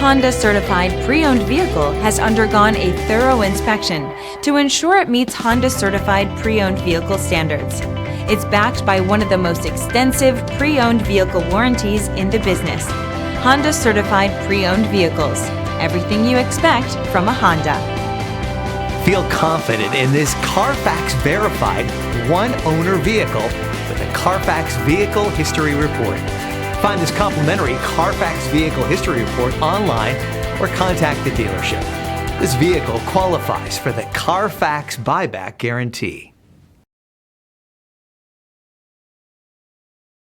Honda Certified pre-owned vehicle has undergone a thorough inspection to ensure it meets Honda Certified pre-owned vehicle standards. It's backed by one of the most extensive pre-owned vehicle warranties in the business. Honda Certified pre-owned vehicles. Everything you expect from a Honda. Feel confident in this CARFAX verified one-owner vehicle with a CARFAX Vehicle History Report. Find this complimentary CARFAX Vehicle History Report online or contact the dealership. This vehicle qualifies for the CARFAX Buyback Guarantee.